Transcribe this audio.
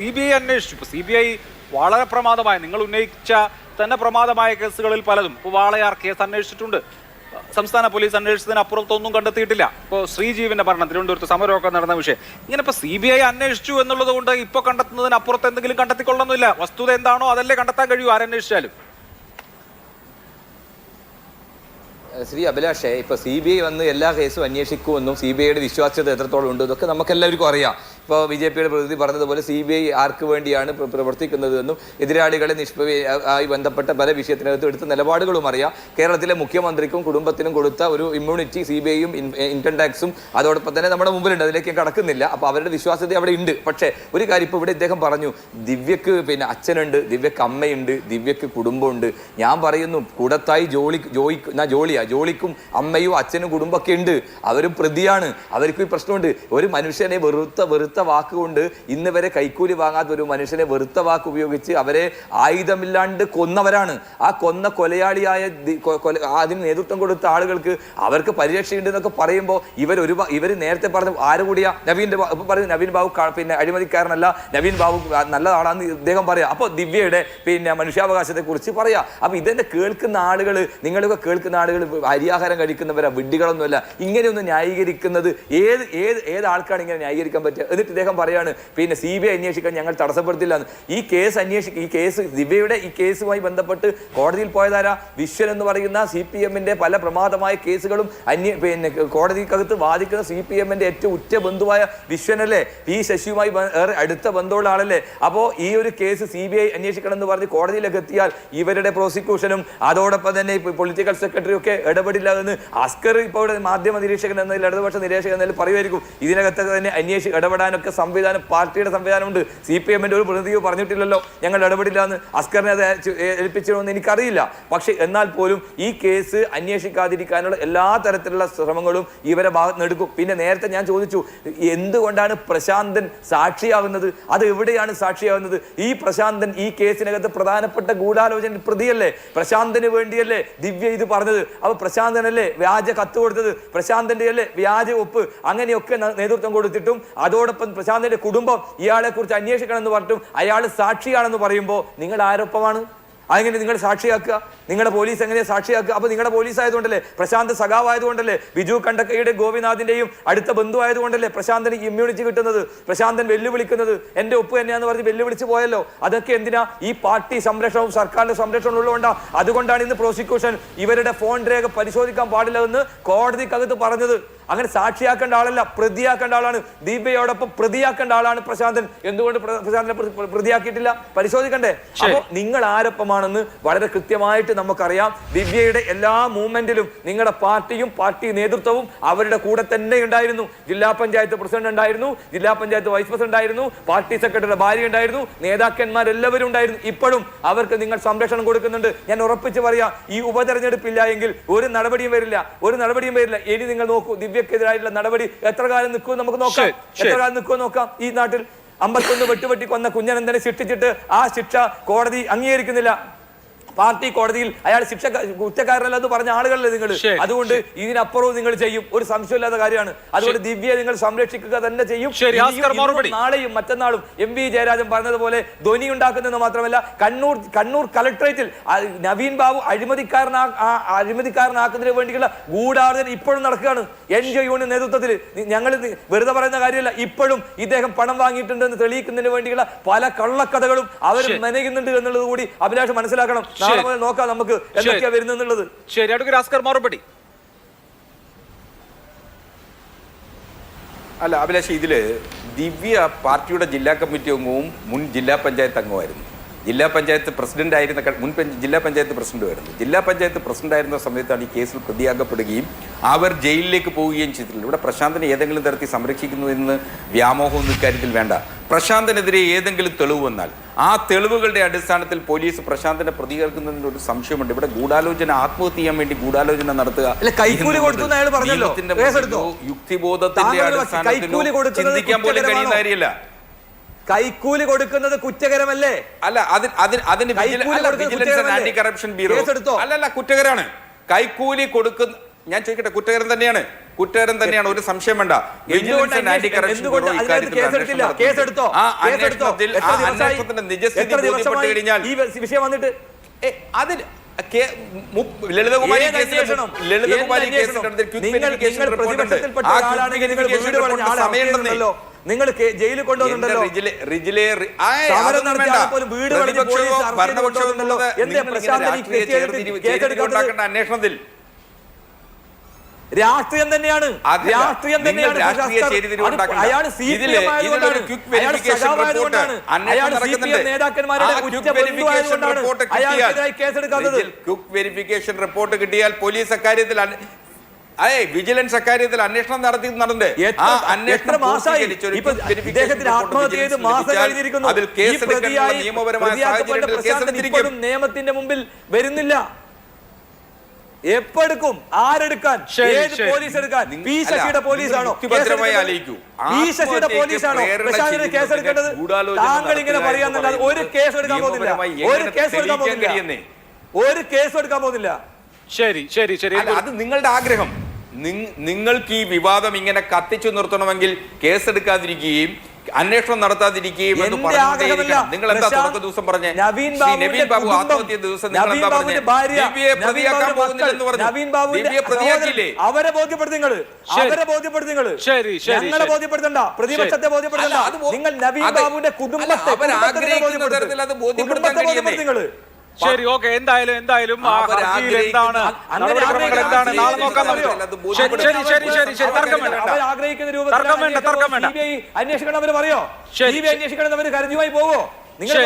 CBI അന്വേഷിച്ചു. CBI വളരെ പ്രമാദമായ, നിങ്ങൾ ഉന്നയിച്ച തന്നെ പ്രമാദമായ കേസുകളിൽ പലതും ഇപ്പോൾ വാളയാർ കേസ് അന്വേഷിച്ചിട്ടുണ്ട്. സംസ്ഥാന പോലീസ് അന്വേഷിച്ചതിന് അപ്പുറത്തൊന്നും കണ്ടെത്തിയിട്ടില്ല. ഇപ്പോൾ ശ്രീജീവിന്റെ മരണം, തിരുവനന്തപുരത്ത് സമരമൊക്കെ നടന്ന വിഷയം, ഇങ്ങനെ ഇപ്പോൾ CBI അന്വേഷിച്ചു എന്നുള്ളത് കൊണ്ട് ഇപ്പോൾ കണ്ടെത്തുന്നതിന് അപ്പുറത്ത് എന്തെങ്കിലും കണ്ടെത്തിക്കൊള്ളണമെന്നില്ല. വസ്തുത എന്താണോ അതല്ലേ കണ്ടെത്താൻ കഴിയൂ ആരന്വേഷിച്ചാലും. ശ്രീ അഭിലാഷേ, ഇപ്പോൾ CBI വന്ന് എല്ലാ കേസും അന്വേഷിക്കുമെന്നും CBIയുടെ വിശ്വാസ്യത എത്രത്തോളം ഉണ്ട് ഇതൊക്കെ നമുക്കെല്ലാവർക്കും അറിയാം. ഇപ്പോൾ BJPയുടെ പ്രതിനിധി പറഞ്ഞതുപോലെ CBI ആർക്ക് വേണ്ടിയാണ് പ്രവർത്തിക്കുന്നതെന്നും എതിരാളികളെ ആയി ബന്ധപ്പെട്ട പല വിഷയത്തിനകത്ത് എടുത്ത നിലപാടുകളും അറിയാം. കേരളത്തിലെ മുഖ്യമന്ത്രിക്കും കുടുംബത്തിനും കൊടുത്ത ഒരു ഇമ്മ്യൂണിറ്റി CBIയും ഇൻകം ടാക്സും അതോടൊപ്പം തന്നെ നമ്മുടെ മുമ്പിലുണ്ട്. അതിലേക്ക് കടക്കുന്നില്ല. അപ്പോൾ അവരുടെ വിശ്വാസ്യത അവിടെ ഉണ്ട്. പക്ഷേ ഒരു കാര്യം ഇപ്പോൾ ഇവിടെ ഇദ്ദേഹം പറഞ്ഞു, ദിവ്യക്ക് അച്ഛനുണ്ട്, ദിവ്യക്ക് അമ്മയുണ്ട്, ദിവ്യക്ക് കുടുംബമുണ്ട്. ഞാൻ പറയുന്നു കൂടത്തായി ജോളിക്കും അമ്മയും അച്ഛനും കുടുംബമൊക്കെ ഉണ്ട്. അവരും പ്രതിയാണ്. അവർക്കും ഈ പ്രശ്നമുണ്ട്. ഒരു മനുഷ്യനെ വെറുത്ത വാക്കുകൊണ്ട് ഇന്ന് വരെ കൈക്കൂലി വാങ്ങാത്ത ഒരു മനുഷ്യനെ വെറുത്ത വാക്ക് ഉപയോഗിച്ച് അവരെ ആയുധമില്ലാണ്ട് കൊന്നവരാണ്. ആ കൊന്ന കൊലയാളിയായ അതിന് നേതൃത്വം കൊടുത്ത ആളുകൾക്ക് അവർക്ക് പരിരക്ഷയുണ്ട് എന്നൊക്കെ പറയുമ്പോൾ ഇവർ നേരത്തെ പറഞ്ഞു ആര് കൂടിയാ നവീൻ ബാബു അഴിമതിക്കാരനല്ല, നവീൻ ബാബു നല്ല ആളാന്ന് ഇദ്ദേഹം പറയാം. അപ്പോൾ ദിവ്യയുടെ മനുഷ്യാവകാശത്തെ കുറിച്ച് പറയാം. അപ്പൊ ഇതെന്നെ കേൾക്കുന്ന ആളുകൾ, നിങ്ങളൊക്കെ കേൾക്കുന്ന ആളുകൾ അരിയാഹാരം കഴിക്കുന്നവരാ, വിഡ്ഢികളൊന്നുമല്ല. ഇങ്ങനെയൊന്നും ന്യായീകരിക്കുന്നത് ഏത് ആൾക്കാണ് ഇങ്ങനെ ന്യായീകരിക്കാൻ പറ്റുക? എന്നിട്ട് ഇദ്ദേഹം പറയാണ് CBI അന്വേഷിക്കാൻ ഞങ്ങൾ തടസ്സപ്പെടുത്തില്ല. ഈ കേസ് ദിവ്യയുടെ ഈ കേസുമായി ബന്ധപ്പെട്ട് കോടതിയിൽ പോയതാരാ? വിശ്വൻ എന്ന് പറയുന്ന CPMന്റെ പല പ്രമാദമായ കേസുകളും കോടതിക്കകത്ത് വാദിക്കുന്ന CPMന്റെ ഏറ്റവും ഉറ്റ ബന്ധുവായ വിശ്വനല്ലേ? ശശിയുമായി അടുത്ത ബന്ധമുള്ള ആളല്ലേ? അപ്പോൾ ഈ ഒരു കേസ് CBI അന്വേഷിക്കണം എന്ന് പറഞ്ഞ് കോടതിയിലേക്ക് എത്തിയാൽ ഇവരുടെ പ്രോസിക്യൂഷനും അതോടൊപ്പം തന്നെ പൊളിറ്റിക്കൽ സെക്രട്ടറി ഒക്കെ ഇടപെടില്ല എന്ന് അസ്കർ ഇപ്പോൾ ഇവിടെ മാധ്യമ നിരീക്ഷകൻ എന്നതിൽ ഇടതുപക്ഷ നിരീക്ഷകൻ എന്നതിൽ പറയുമായിരിക്കും. ഇതിനകത്ത് തന്നെ ഇടപെടാനൊക്കെ സംവിധാനം, പാർട്ടിയുടെ സംവിധാനമുണ്ട്. CPMന്റെ ഒരു പ്രതിനിധിയോ പറഞ്ഞിട്ടില്ലല്ലോ ഞങ്ങൾ ഇടപെടില്ല എന്ന്. അസ്കറിനെ അത് ഏൽപ്പിച്ചിരുമെന്ന് എനിക്കറിയില്ല. പക്ഷെ എന്നാൽ പോലും ഈ കേസ് അന്വേഷിക്കാതിരിക്കാനുള്ള എല്ലാ തരത്തിലുള്ള ശ്രമങ്ങളും ഇവരെ ഭാഗത്ത് എടുക്കും. പിന്നെ നേരത്തെ ഞാൻ ചോദിച്ചു, എന്തുകൊണ്ടാണ് പ്രശാന്തൻ സാക്ഷിയാവുന്നത്? അത് എവിടെയാണ് സാക്ഷിയാവുന്നത്? ഈ പ്രശാന്തൻ ഈ കേസിനകത്ത് പ്രധാനപ്പെട്ട ഗൂഢാലോചന പ്രതിയല്ലേ? പ്രശാന്തന് വേണ്ടിയല്ലേ ദിവ്യ ഇത് പറഞ്ഞത്? അപ്പൊ പ്രശാന്തനല്ലേ വ്യാജ കത്ത് കൊടുത്തത്? പ്രശാന്തന്റെ അല്ലേ വ്യാജ ഒപ്പ്? അങ്ങനെയൊക്കെ നേതൃത്വം കൊടുത്തിട്ടും അതോടൊപ്പം പ്രശാന്തന്റെ കുടുംബം ഇയാളെ കുറിച്ച് അന്വേഷിക്കണം എന്ന് പറഞ്ഞിട്ടും അയാൾ സാക്ഷിയാണെന്ന് പറയുമ്പോൾ നിങ്ങൾ ആരൊപ്പമാണ്? അതെങ്ങനെ നിങ്ങൾ സാക്ഷിയാക്കുക? നിങ്ങളുടെ പോലീസ് എങ്ങനെയാ സാക്ഷിയാക്കുക? അപ്പൊ നിങ്ങളുടെ പോലീസ് ആയതുകൊണ്ടല്ലേ, പ്രശാന്ത് സഖാവായതുകൊണ്ടല്ലേ, ബിജു കണ്ടക്കയുടെ ഗോപിനാഥിന്റെയും അടുത്ത ബന്ധു ആയതുകൊണ്ടല്ലേ പ്രശാന്തന് ഇമ്മ്യൂണിറ്റി കിട്ടുന്നത്? പ്രശാന്തൻ വെല്ലുവിളിക്കുന്നത് എന്റെ ഒപ്പ് തന്നെയാന്ന് പറഞ്ഞ് വെല്ലുവിളിച്ച് പോയല്ലോ. അതൊക്കെ എന്തിനാ? ഈ പാർട്ടി സംരക്ഷണവും സർക്കാരിന്റെ സംരക്ഷണം ഉള്ളതുകൊണ്ടാ. അതുകൊണ്ടാണ് ഇന്ന് പ്രോസിക്യൂഷൻ ഇവരുടെ ഫോൺ രേഖ പരിശോധിക്കാൻ പാടില്ല എന്ന് കോടതിക്കകത്ത് പറഞ്ഞത്. അങ്ങനെ സാക്ഷിയാക്കേണ്ട ആളല്ല, പ്രതിയാക്കേണ്ട ആളാണ്. ദീപയോടൊപ്പം പ്രതിയാക്കേണ്ട ആളാണ് പ്രശാന്തൻ. എന്തുകൊണ്ട് പ്രശാന്തനെ പ്രതിയാക്കിയിട്ടില്ല? പരിശോധിക്കണ്ടേ? അപ്പോ നിങ്ങൾ ആരൊപ്പമാണെന്ന് വളരെ കൃത്യമായിട്ട് നമുക്കറിയാം. ദിവ്യയുടെ എല്ലാ മൂവ്മെന്റിലും നിങ്ങളുടെ പാർട്ടിയും പാർട്ടി നേതൃത്വവും അവരുടെ കൂടെ തന്നെ ഉണ്ടായിരുന്നു. ജില്ലാ പഞ്ചായത്ത് പ്രസിഡന്റ് ഉണ്ടായിരുന്നു, ജില്ലാ പഞ്ചായത്ത് വൈസ് പ്രസിഡന്റ് ഉണ്ടായിരുന്നു, പാർട്ടി സെക്രട്ടറിയുടെ ഭാര്യ ഉണ്ടായിരുന്നു, നേതാക്കന്മാരെല്ലാവരും ഉണ്ടായിരുന്നു. ഇപ്പോഴും അവർക്ക് നിങ്ങൾ സംരക്ഷണം കൊടുക്കുന്നുണ്ട്. ഞാൻ ഉറപ്പിച്ച് പറയാം, ഈ ഉപതെരഞ്ഞെടുപ്പില്ല എങ്കിൽ ഒരു നടപടിയും വരില്ല. ഇനി നിങ്ങൾ നോക്കൂ, ദിവ്യക്കെതിരായിട്ടുള്ള നടപടി എത്ര കാലം നിൽക്കുമെന്ന് നമുക്ക് നോക്കാം. ഈ നാട്ടിൽ 51 വെട്ടുവെട്ടി കൊന്ന കുഞ്ഞനന്തനെ ശിക്ഷിച്ചിട്ട് ആ ശിക്ഷ കോടതി അംഗീകരിക്കുന്നില്ല. പാർട്ടി കോടതിയിൽ അയാൾ കുറ്റക്കാരനല്ല എന്ന് പറഞ്ഞ ആളുകളല്ലേ നിങ്ങൾ? അതുകൊണ്ട് ഇതിനപ്പുറവും നിങ്ങൾ ചെയ്യും, ഒരു സംശയമില്ലാത്ത കാര്യമാണ്. അതുകൊണ്ട് ദിവ്യയെ നിങ്ങൾ സംരക്ഷിക്കുക തന്നെ ചെയ്യും. നാളെയും മറ്റന്നാളും MV ജയരാജൻ പറഞ്ഞതുപോലെ ധ്വനി ഉണ്ടാക്കുന്നതെന്ന് മാത്രമല്ല, കണ്ണൂർ കളക്ടറേറ്റിൽ നവീൻ ബാബു അഴിമതിക്കാരനാക്കുന്നതിന് വേണ്ടിയുള്ള ഗൂഢാലോചന ഇപ്പോഴും നടക്കുകയാണ്. NGO യൂണിയൻ നേതൃത്വത്തിൽ. ഞങ്ങൾ വെറുതെ പറയുന്ന കാര്യമല്ല, ഇപ്പോഴും ഇദ്ദേഹം പണം വാങ്ങിയിട്ടുണ്ടെന്ന് തെളിയിക്കുന്നതിന് വേണ്ടിയുള്ള പല കള്ളക്കഥകളും അവർ മെനയുന്നുണ്ട് എന്നുള്ളത് കൂടി അഭിലാഷ് മനസ്സിലാക്കണം. നോക്കാം നമുക്ക് എന്തൊക്കെയാ വരുന്നത്. ശരി, അടുത്ത രാസ്കർ മറുപടി. അല്ല അഭിലാഷ്, ഇതില് ദിവ്യ പാർട്ടിയുടെ ജില്ലാ കമ്മിറ്റി അംഗവും മുൻ ജില്ലാ പഞ്ചായത്ത് അംഗമായിരുന്നു. ജില്ലാ പഞ്ചായത്ത് പ്രസിഡന്റ് ആയിരുന്ന ജില്ലാ പഞ്ചായത്ത് പ്രസിഡന്റുമായിരുന്നു. ജില്ലാ പഞ്ചായത്ത് പ്രസിഡന്റ് ആയിരുന്ന സമയത്താണ് ഈ കേസിൽ പ്രതിയാക്കപ്പെടുകയും അവർ ജയിലിലേക്ക് പോവുകയും ചെയ്തിട്ടുള്ളത്. ഇവിടെ പ്രശാന്തനെ ഏതെങ്കിലും തരത്തിൽ സംരക്ഷിക്കുന്നു എന്ന് വ്യാമോഹമൊന്നും ഇക്കാര്യത്തിൽ വേണ്ട. പ്രശാന്തനെതിരെ ഏതെങ്കിലും തെളിവ് വന്നാൽ ആ തെളിവുകളുടെ അടിസ്ഥാനത്തിൽ പോലീസ് പ്രശാന്തനെ പ്രതികരിക്കുന്നതിന് ഒരു സംശയമുണ്ട്. ഇവിടെ ഗൂഢാലോചന, ആത്മഹത്യ ചെയ്യാൻ വേണ്ടി ഗൂഢാലോചന നടത്തുക, യുക്തിബോധത്തിന്റെ അടിസ്ഥാനത്തിൽ ചിന്തിക്കാൻ പോലും കഴിയുന്ന കാര്യമല്ല. കൈക്കൂലി കൊടുക്കുന്നത് കുറ്റകരമല്ലേ? അല്ല, അതിന് ആന്റി കറപ്ഷൻ ബ്യൂറോ അല്ലല്ല കുറ്റകരമാണ്. കൈക്കൂലി കൊടുക്കുന്ന, ഞാൻ ചോദിക്കട്ടെ, കുറ്റകരം തന്നെയാണ്. കുറ്റകരം തന്നെയാണ്, ഒരു സംശയം വേണ്ട. Vigilance and anti corruption bureau ഇക്കാര്യത്തിൽ അന്വേഷണം നടത്തുന്നുണ്ട്. ആ അന്വേഷണത്തിന്റെ നിജസ്ഥിതി ബോധ്യപ്പെട്ട് കഴിഞ്ഞാൽ ഈ വിഷയം വന്നിട്ട് അതിൽ ലളിതകുമാരി സമയമുണ്ടെന്നല്ലോ. നിങ്ങൾ ജയിലിൽ കൊണ്ടുവന്നുണ്ടല്ലോ. അന്വേഷണത്തിൽ രാഷ്ട്രീയം തന്നെയാണ്, രാഷ്ട്രീയം തന്നെയാണ്. അയാൾ നേതാക്കന്മാരുടെ കേസെടുക്കാത്തത്. ക്വിക്ക് വെരിഫിക്കേഷൻ റിപ്പോർട്ട് കിട്ടിയാൽ പോലീസ് അക്കാര്യത്തിൽ വിജിലൻസ് അക്കാര്യത്തിൽ അന്വേഷണം നടത്തുന്നുണ്ട്. എത്ര മാസമായി ഇദ്ദേഹത്തിന് ആത്മഹത്യ ചെയ്ത് മാസം കഴിഞ്ഞിരിക്കുന്നു. നിയമത്തിന്റെ മുമ്പിൽ വരുന്നില്ല. എപ്പെടുക്കും, ആരെടുക്കാൻ, ഏത് പോലീസ് എടുക്കാൻ? പി ശശിയുടെ പോലീസാണോ? പി ശശിയുടെ പോലീസാണോ കേസെടുക്കേണ്ടത്? താങ്കൾ ഇങ്ങനെ പറയാന്നല്ലാതെ ഒരു കേസ് എടുക്കാൻ പോകുന്നില്ല, ഒരു കേസ് എടുക്കാൻ പോകുന്നില്ല, ഒരു കേസ് എടുക്കാൻ പോകുന്നില്ല. ശരി ശരി ശരി, അത് നിങ്ങളുടെ ആഗ്രഹം. നിങ്ങൾക്ക് ഈ വിവാദം ഇങ്ങനെ കത്തിച്ചു നിർത്തണമെങ്കിൽ കേസെടുക്കാതിരിക്കുകയും അന്വേഷണം നടത്താതിരിക്കുകയും നിങ്ങൾ എന്താ തുടക്ക ദിവസം പറഞ്ഞേ? നവീൻ ബാബു ആത്മഹത്യ ദിവസം നിങ്ങൾ എന്താ പറഞ്ഞേ? ദിവ്യയെ പ്രതിയാക്കാൻ പോകുന്നില്ലെന്ന് പറഞ്ഞു. ദിവ്യയെ പ്രതിയാക്കിയില്ലേ? അവരെ ബോധ്യപ്പെടുത്തുങ്ങൾ, അവരെ ബോധ്യപ്പെടുത്തുങ്ങൾ. ഞങ്ങളെ ബോധ്യപ്പെടുത്തണ്ട, പ്രതിപക്ഷത്തെ ബോധ്യപ്പെടുത്തണ്ട. നിങ്ങൾ നവീൻ ബാബുവിന്റെ കുടുംബത്തെ ബോധ്യപ്പെടുത്തുങ്ങൾ. ശരി, ഓക്കെ. എന്തായാലും എന്താണ് നടപടിക്രമങ്ങൾ എന്താണ് നാളെ നോക്കാൻ മതിയോ? ശരി ശരി ശരി ശരി ശരി, തർക്കം വേണ്ട, അന്വേഷിക്കണം. അവർ പറയോ? അന്വേഷിക്കണം അവർ കരുതിയുമായി പോവോ? നിങ്ങൾ